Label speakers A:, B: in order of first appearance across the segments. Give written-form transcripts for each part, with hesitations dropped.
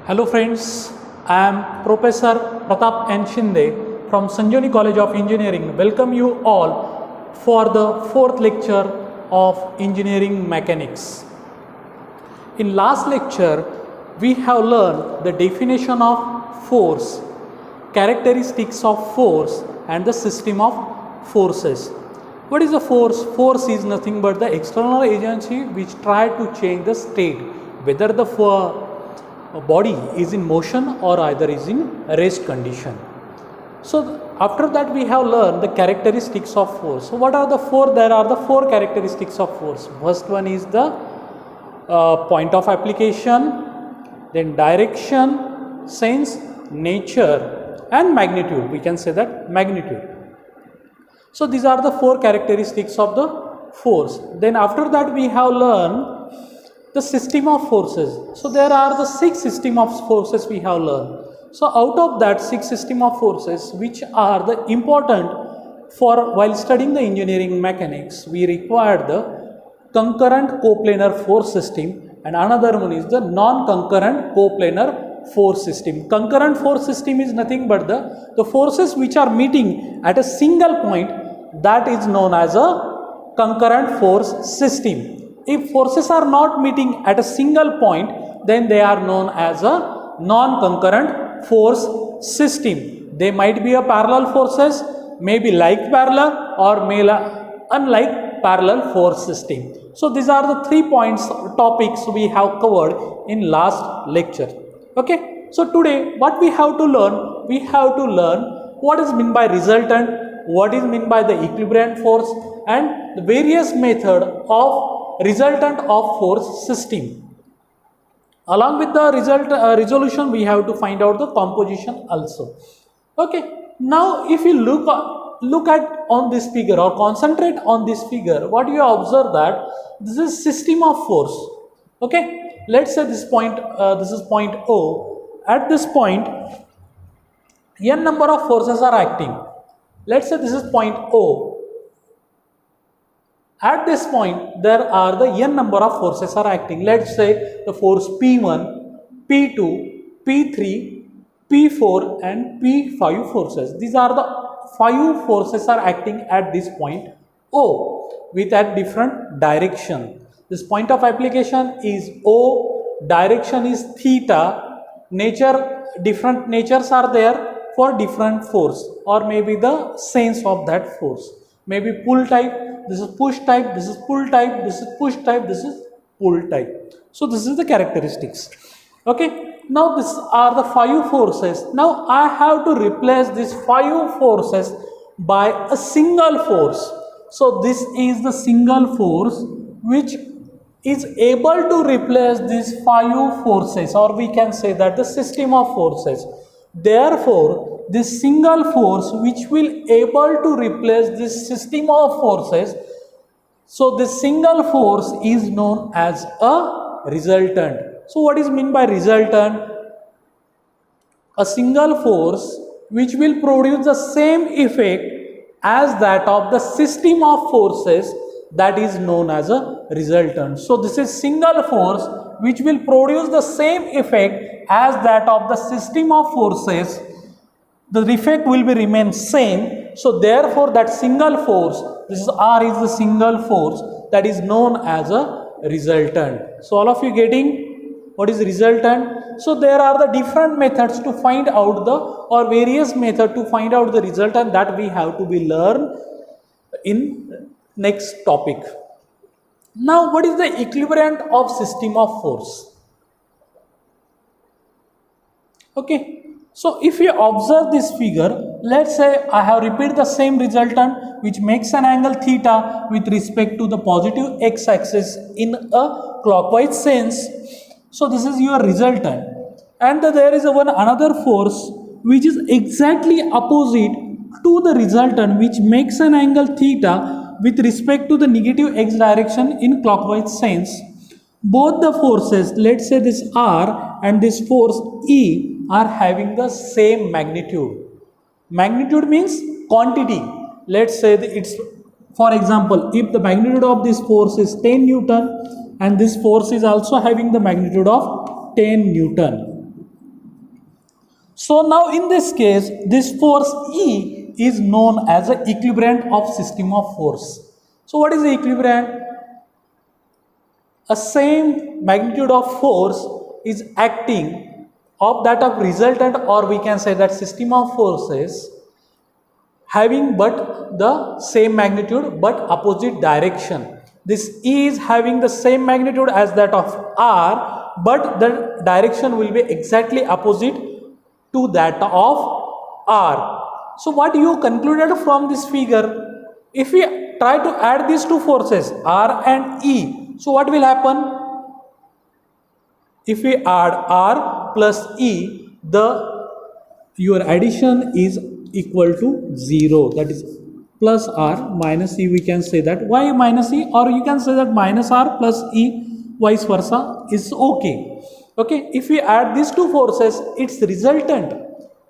A: Hello friends, I am Professor Pratap N. Shinde from Sanjoni College of Engineering. Welcome you all for the fourth lecture of Engineering Mechanics. In last lecture, we have learned the definition of force, characteristics of force and the system of forces. What is a force? Force is nothing but the external agency which try to change the state, whether the body is in motion or either is in rest condition. So after that we have learned the characteristics of force. So what are the four? There are the four characteristics of force. First one is the point of application, then direction, sense, nature and magnitude. We can say that magnitude. So these are the four characteristics of the force. Then after that we have learned the system of forces. So there are the 6 system of forces we have learned. So out of that 6 system of forces which are the important for while studying the engineering mechanics, we require the concurrent coplanar force system and another one is the non-concurrent coplanar force system. Concurrent force system is nothing but the forces which are meeting at a single point, that is known as a concurrent force system. If forces are not meeting at a single point, then they are known as a non-concurrent force system. They might be a parallel forces, maybe like parallel or may unlike parallel force system. So these are the 3 points topics we have covered in last lecture. Okay. So today what we have to learn? We have to learn what is meant by resultant, what is meant by the equivalent force and the various method of resultant of force system. Along with the resolution, we have to find out the composition also. Okay. Now, if you look at on this figure or concentrate on this figure, what you observe that this is system of force. Okay. Let's say this point, this is point O. At this point, n number of forces are acting. Let's say this is point O. At this point, there are the n number of forces are acting. Let's say the force P1, P2, P3, P4 and P5 forces. These are the 5 forces are acting at this point O with a different direction. This point of application is O, direction is theta, different natures are there for different force or maybe the sense of that force. Maybe pull type, this is push type, this is pull type, this is push type, this is pull type. So this is the characteristics. Okay. Now these are the 5 forces. Now I have to replace these 5 forces by a single force. So this is the single force which is able to replace these 5 forces, or we can say that the system of forces. Therefore, this single force which will able to replace this system of forces, so this single force is known as a resultant. So what is meant by resultant? A single force which will produce the same effect as that of the system of forces, that is known as a resultant. So this is single force which will produce the same effect as that of the system of forces. The effect will be remain same. So therefore that single force, this is R is the single force that is known as a resultant. So all of you getting what is resultant? So there are the different methods to find out the or various method to find out the resultant that we have to be learned in next topic. Now what is the equivalent of system of force? Okay. So if you observe this figure, let's say I have repeated the same resultant which makes an angle theta with respect to the positive x-axis in a clockwise sense. So this is your resultant. And there is another force which is exactly opposite to the resultant which makes an angle theta with respect to the negative x direction in clockwise sense. Both the forces, let's say this R and this force E, are having the same magnitude. Magnitude means quantity. Let's say its For example, if the magnitude of this force is 10 Newton and this force is also having the magnitude of 10 Newton. So now in this case, this force E is known as the equivalent of system of force. So what is the equivalent? A same magnitude of force is acting of that of resultant, or we can say that system of forces having but the same magnitude but opposite direction. This E is having the same magnitude as that of R, but the direction will be exactly opposite to that of R. So what you concluded from this figure, if we try to add these two forces R and E, so what will happen? If we add R plus E, your addition is equal to 0, that is plus R minus E. We can say that. Why minus E? Or you can say that minus R plus E, vice versa is okay. Okay, if we add these two forces, its resultant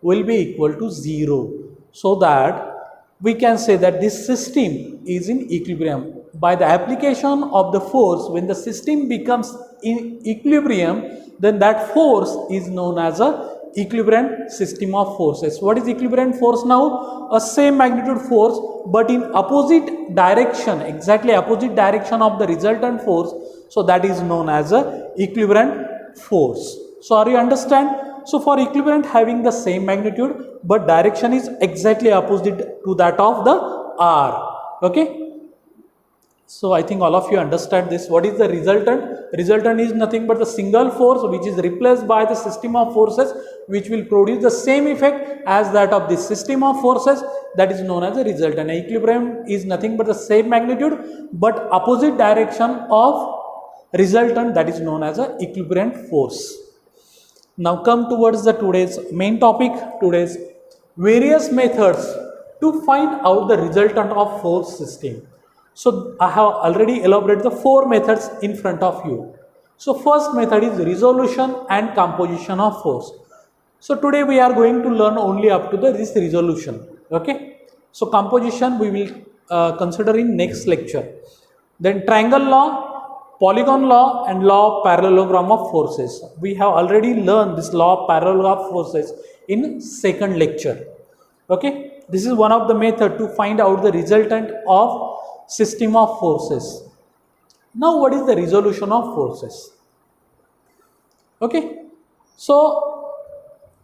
A: will be equal to 0. So that we can say that this system is in equilibrium. By the application of the force, when the system becomes in equilibrium, then that force is known as a equivalent system of forces. What is equivalent force now? A same magnitude force but in opposite direction, exactly opposite direction of the resultant force. So that is known as a equivalent force. So are you understand? So for equivalent having the same magnitude but direction is exactly opposite to that of the R. Okay. So I think all of you understand this. What is the resultant? Resultant is nothing but the single force which is replaced by the system of forces which will produce the same effect as that of the system of forces, that is known as a resultant. Equilibrium is nothing but the same magnitude but opposite direction of resultant, that is known as a equivalent force. Now come towards the today's main topic, today's various methods to find out the resultant of force system. So I have already elaborated the 4 methods in front of you. So first method is resolution and composition of force. So today we are going to learn only up to this resolution. Okay. So composition we will consider in next lecture. Then triangle law, polygon law and law of parallelogram of forces. We have already learned this law of parallelogram of forces in second lecture. Okay. This is one of the method to find out the resultant of system of forces. Now what is the resolution of forces? Okay, so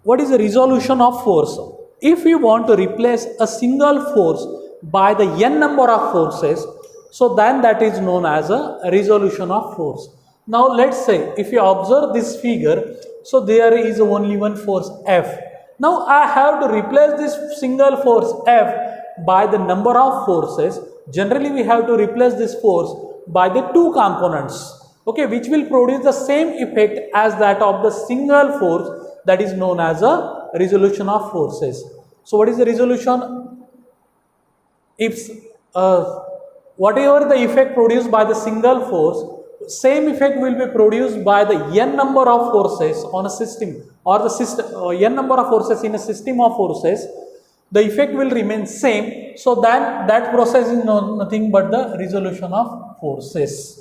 A: what is the resolution of force? If we want to replace a single force by the n number of forces, so then that is known as a resolution of force. Now let's say if you observe this figure, so there is only one force F. Now I have to replace this single force F by the number of forces. Generally we have to replace this force by the 2 components, okay, which will produce the same effect as that of the single force, that is known as a resolution of forces. So what is the resolution? If whatever the effect produced by the single force, same effect will be produced by the n number of forces on a system, or the system n number of forces in a system of forces, the effect will remain same. So that process is nothing but the resolution of forces.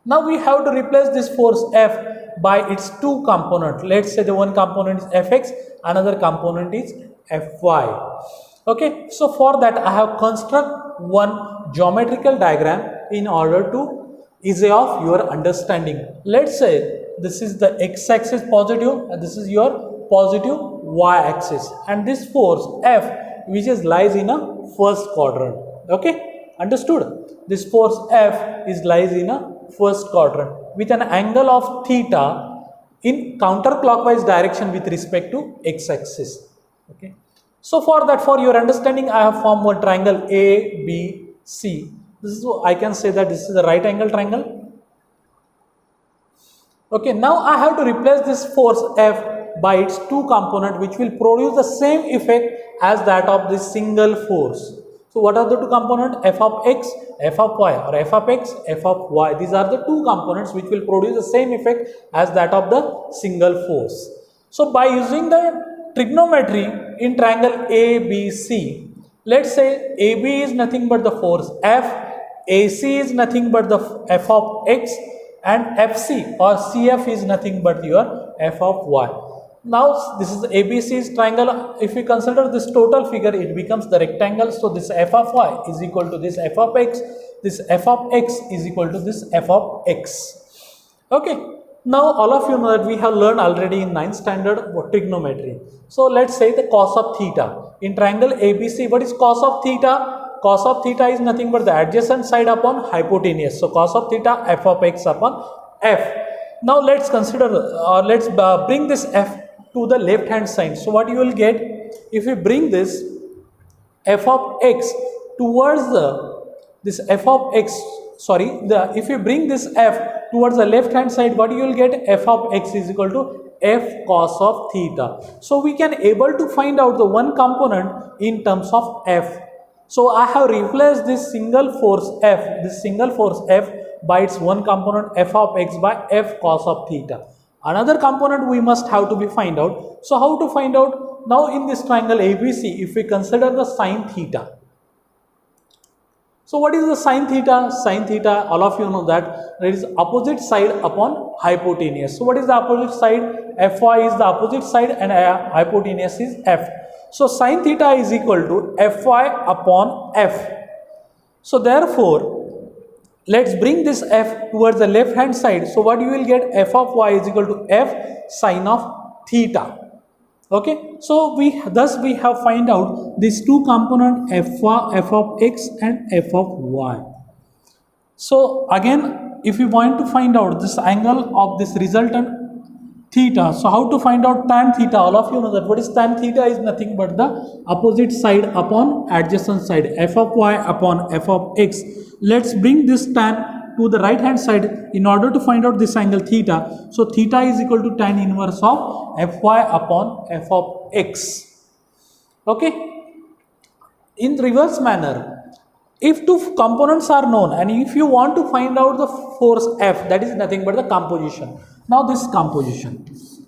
A: Now we have to replace this force F by its 2 components. Let's say the one component is Fx, another component is Fy. Okay, so for that I have construct one geometrical diagram in order to ease of your understanding. Let's say this is the x-axis positive and this is your positive y-axis, and this force F which is lies in a first quadrant. Okay, understood? This force F is lies in a first quadrant with an angle of theta in counterclockwise direction with respect to x-axis. Okay, so for that, for your understanding, I have formed one triangle ABC. This is, I can say that this is a right angle triangle. Okay, now I have to replace this force F by its 2 component which will produce the same effect as that of this single force. So what are the 2 components? F of x, F of y, or F of x, F of y. These are the 2 components which will produce the same effect as that of the single force. So by using the trigonometry in triangle ABC, Let's say AB is nothing but the force F, AC is nothing but the F of X, and FC or CF is nothing but your F of Y. Now this is ABC's triangle. If we consider this total figure, it becomes the rectangle. So this F of Y is equal to this F of X. This F of X is equal to this F of X. Okay. Now all of you know that we have learned already in 9th standard trigonometry. So let's say the cos of theta. In triangle ABC, what is cos of theta? Cos of theta is nothing but the adjacent side upon hypotenuse. So cos of theta F of X upon F. Now let's consider let's bring this F to the left hand side. So what you will get if you bring this F of X towards this F of X, if you bring this F towards the left hand side, what you will get? F of X is equal to F cos of theta. So we can able to find out the one component in terms of F. So I have replaced this single force F by its one component F of X by F cos of theta. Another component we must have to be find out. So how to find out? Now in this triangle ABC, if we consider the sine theta. So what is the sine theta? Sine theta, all of you know that there is opposite side upon hypotenuse. So what is the opposite side? Fy is the opposite side and hypotenuse is F. So sine theta is equal to Fy upon F. So therefore, let's bring this F towards the left hand side. So what you will get? F of Y is equal to F sine of theta. Okay, so we have find out these two component F of X and F of Y. So again, if you want to find out this angle of this resultant theta, so how to find out tan theta? All of you know that what is tan theta is nothing but the opposite side upon adjacent side, F of Y upon F of X. Let's bring this tan to the right hand side in order to find out this angle theta. So theta is equal to tan inverse of Fy upon F of X. Okay. In reverse manner, if two components are known and if you want to find out the force F, that is nothing but the composition. Now this composition.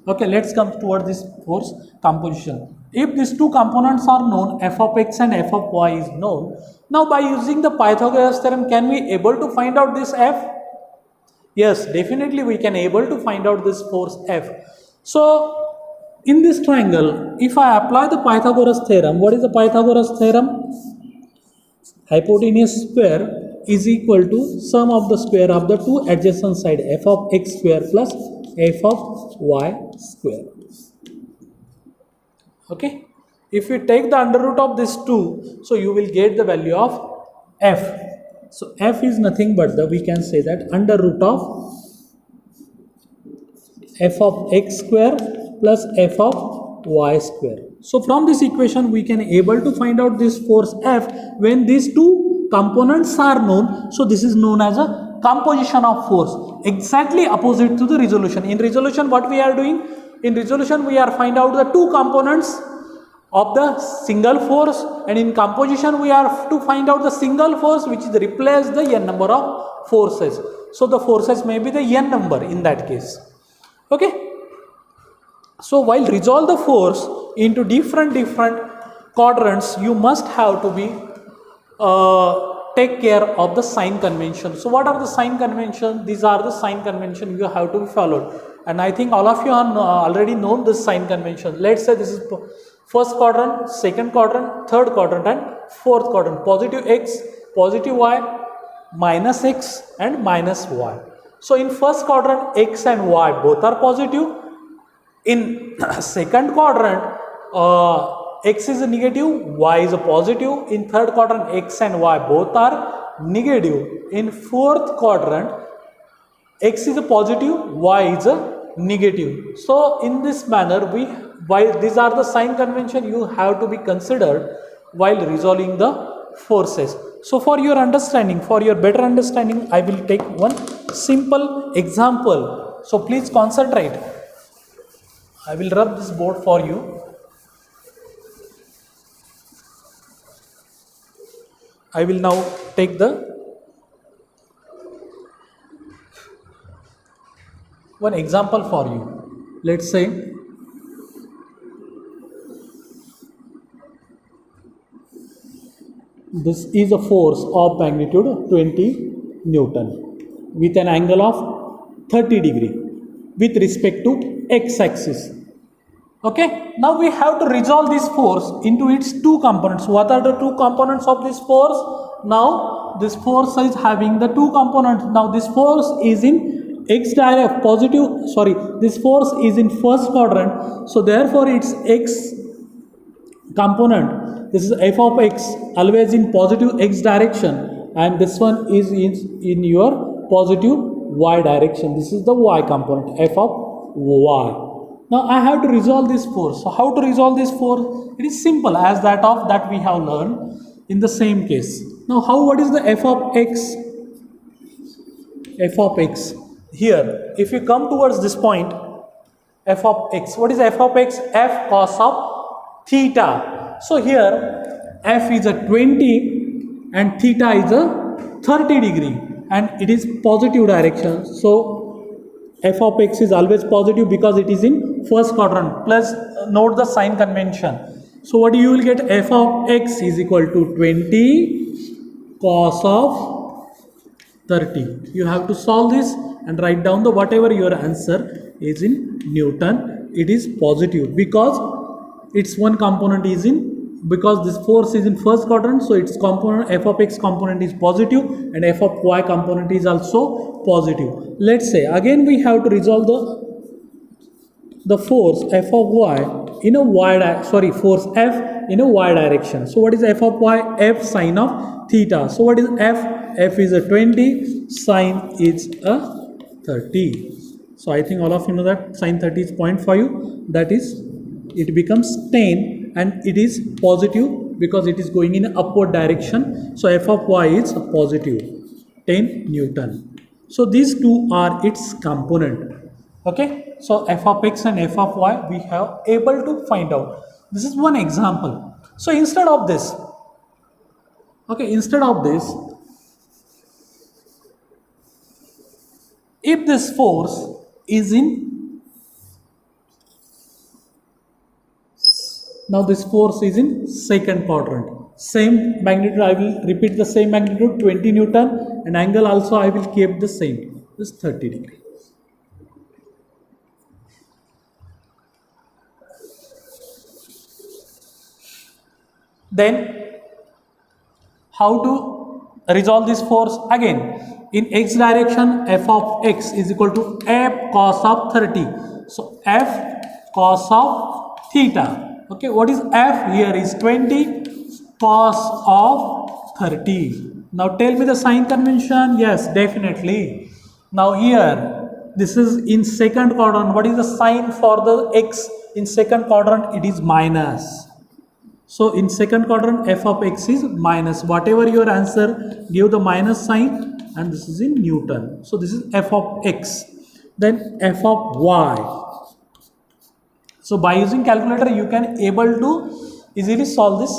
A: Okay, let's come toward this force composition. If these two components are known, F of X and F of Y is known. Now by using the Pythagoras theorem, can we able to find out this F? Yes, definitely we can able to find out this force F. So in this triangle, if I apply the Pythagoras theorem, what is the Pythagoras theorem? Hypotenuse square is equal to sum of the square of the two adjacent side, F of X square plus F of Y square. Okay. If you take the under root of this 2, so you will get the value of F. So F is nothing but we can say that under root of F of X square plus F of Y square. So from this equation we can able to find out this force F when these two components are known. So this is known as a composition of force, exactly opposite to the resolution. In resolution what we are doing? In resolution we are find out the two components of the single force, and in composition we are to find out the single force which is replace the n number of forces. So the forces may be the n number in that case. Okay. So while resolve the force into different quadrants, you must have to be take care of the sign convention. So what are the sign convention? These are the sign convention you have to be followed, and I think all of you are already known this sign convention. Let's say this is first quadrant, second quadrant, third quadrant and fourth quadrant. Positive X, positive Y, minus X and minus Y. So in first quadrant X and Y both are positive. In second quadrant X is a negative, Y is a positive. In third quadrant X and Y both are negative. In fourth quadrant X is a positive, Y is a negative. So in this manner while these are the sign convention you have to be considered while resolving the forces. So for your understanding, for your better understanding, I will take one simple example. So please concentrate. I will rub this board for you. I will now take one example for you. Let's say this is a force of magnitude 20 Newton with an angle of 30 degree with respect to x-axis. Okay, now we have to resolve this force into its two components. What are the two components of this force? Now this force is having the two components. Now this force is in x direct positive, sorry, this force is in first quadrant, so therefore its x component, this is f of x, always in positive x direction, and this one is in your positive y direction. This is the y component, f of y. Now I have to resolve this force. So how to resolve this force? It is simple as that we have learned in the same case. Now what is the f of x? F of x. Here, if you come towards this point, f of x. What is f of x? F cos of theta. So here, f is a 20 and theta is a 30 degree and it is positive direction. So f of x is always positive because it is in first quadrant. Plus note the sign convention. So what you will get, f of x is equal to 20 cos of 30. You have to solve this and write down the whatever your answer is in Newton. It is positive because its one component is in, because this force is in first quadrant, so its component f of x component is positive and f of y component is also positive. Let's say again we have to resolve the force f of y in a force f in a y direction. So what is f of y? F sine of theta. So what is f? F is a 20, sine is a 30. So I think all of you know that sine 30 is 0.5, that is it becomes 10 and it is positive because it is going in upward direction. So f of y is positive 10 Newton. So these two are its component. Okay, so f of x and f of y we have able to find out. This is one example. So instead of this, if this force is in, now this force is in second quadrant, same magnitude, I will repeat the same magnitude 20 Newton, and angle also I will keep the same, this 30 degree. Then how to resolve this force? Again, in x direction, f of x is equal to f cos of 30. So f cos of theta. Okay, what is f? Here is 20 cos of 30. Now tell me the sign convention. Yes, definitely. Now here, this is in second quadrant. What is the sign for the x in second quadrant? It is minus. So in second quadrant, f of x is minus. Whatever your answer, give the minus sign, and this is in Newton. So this is f of x. Then f of y. So by using calculator, you can able to easily solve this.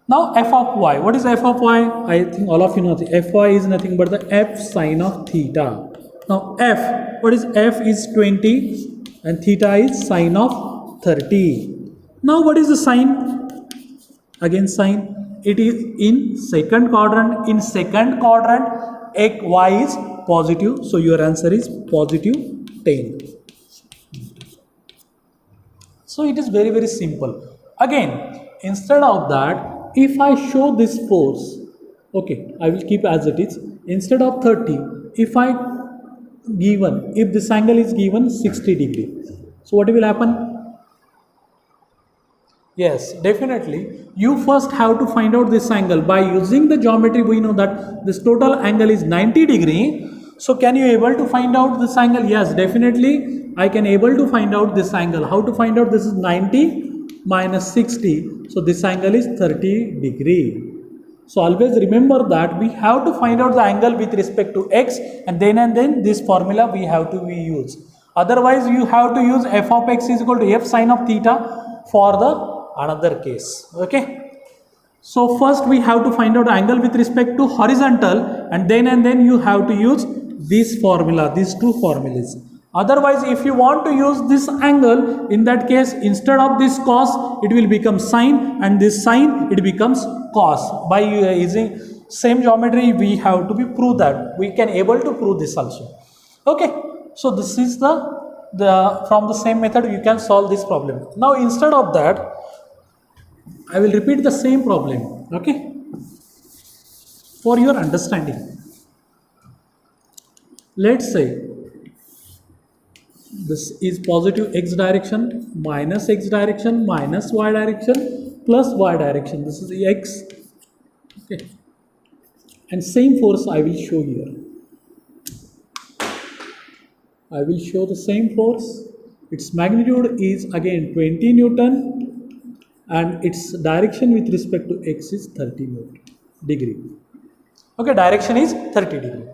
A: Now f of y. What is f of y? I think all of you know the fy is nothing but the f sine of theta. Now f, what is f? Is 20 and theta is sine of 30. Now what is the sign? Again sign, it is in second quadrant. In second quadrant, y is positive, so your answer is positive 10. So it is very, very simple. Again, instead of that, if I show this force, okay, I will keep as it is. Instead of 30, if this angle is given 60 degree, so what will happen? Yes, definitely. You first have to find out this angle. By using the geometry, we know that this total angle is 90 degree. So can you able to find out this angle? Yes, definitely. I can able to find out this angle. How to find out? This is 90 minus 60. So this angle is 30 degree. So always remember that we have to find out the angle with respect to x, and then this formula we have to use. Otherwise, you have to use f of x is equal to f sine of theta for the another case. Okay, so first we have to find out angle with respect to horizontal, and then you have to use this formula, these two formulas. Otherwise, if you want to use this angle, in that case, instead of this cos, it will become sine, and this sine, it becomes cos. By using same geometry, we have to be prove that. We can able to prove this also. Okay, so this is the from the same method you can solve this problem. Now instead of that, I will repeat the same problem, okay, for your understanding. Let's say this is positive x direction, minus x direction, minus y direction, plus y direction. This is x, okay, and same force I will show here. I will show the same force. Its magnitude is again 20 Newton, and its direction with respect to x is 30 degree. Okay, direction is 30 degree.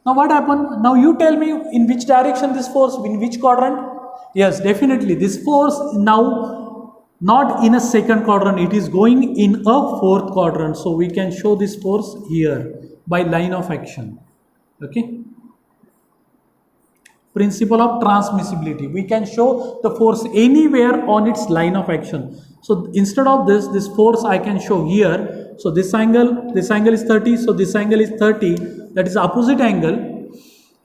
A: Now what happened? Now you tell me in which direction this force, in which quadrant? Yes, definitely this force now not in a second quadrant, it is going in a fourth quadrant. So we can show this force here by line of action. Okay. Principle of transmissibility. We can show the force anywhere on its line of action. So instead of this force I can show here. So this angle is 30. So this angle is 30. That is opposite angle.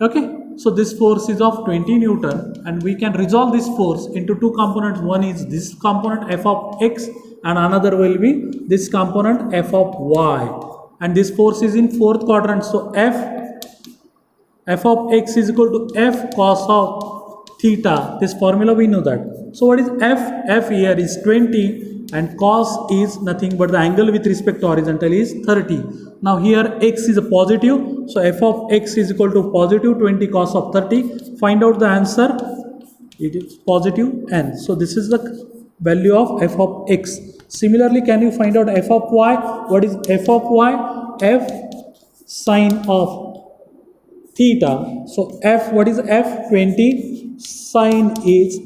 A: Okay. So this force is of 20 Newton, and we can resolve this force into two components. One is this component f of x, and another will be this component f of y. And this force is in fourth quadrant. So f of x is equal to f cos of theta. This formula we know that. So what is f? F here is 20, and cos is nothing but the angle with respect to horizontal is 30. Now here x is a positive, so f of x is equal to positive 20 cos of 30. Find out the answer. It is positive n. So this is the value of f of x. Similarly, can you find out f of y? What is f of y? F sine of theta. So f, what is f? 20, sine is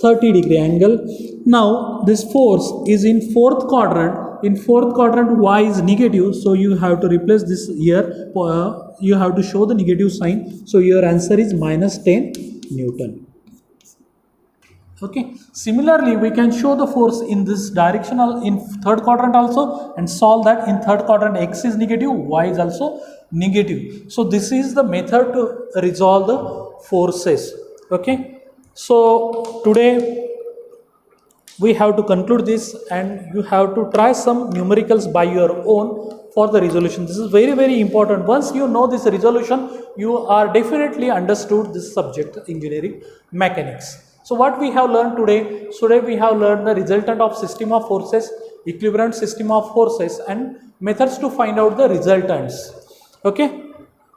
A: 30 degree angle. Now this force is in fourth quadrant. In fourth quadrant y is negative, so you have to replace this here. You have to show the negative sign. So your answer is minus 10 Newton. Okay. Similarly, we can show the force in this directional in third quadrant also, and solve that. In third quadrant x is negative, y is also negative. So this is the method to resolve the forces. Okay. So today we have to conclude this, and you have to try some numericals by your own for the resolution. This is very, very important. Once you know this resolution, you are definitely understood this subject, engineering mechanics. So what we have learned today? Today we have learned the resultant of system of forces, equivalent system of forces, and methods to find out the resultants. Okay.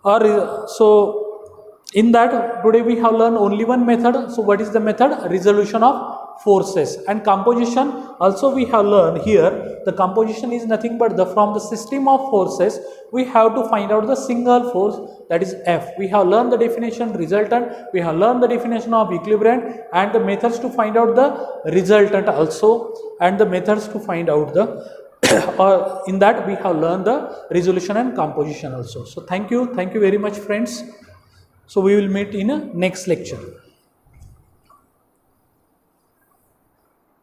A: So in that today we have learned only one method. So what is the method? Resolution of forces. And composition also we have learned here. The composition is nothing but from the system of forces we have to find out the single force, that is F. We have learned the definition resultant, we have learned the definition of equilibrium, and the methods to find out the resultant also, and the methods to find out the or in that we have learned the resolution and composition also. So thank you very much friends. So we will meet in a next lecture.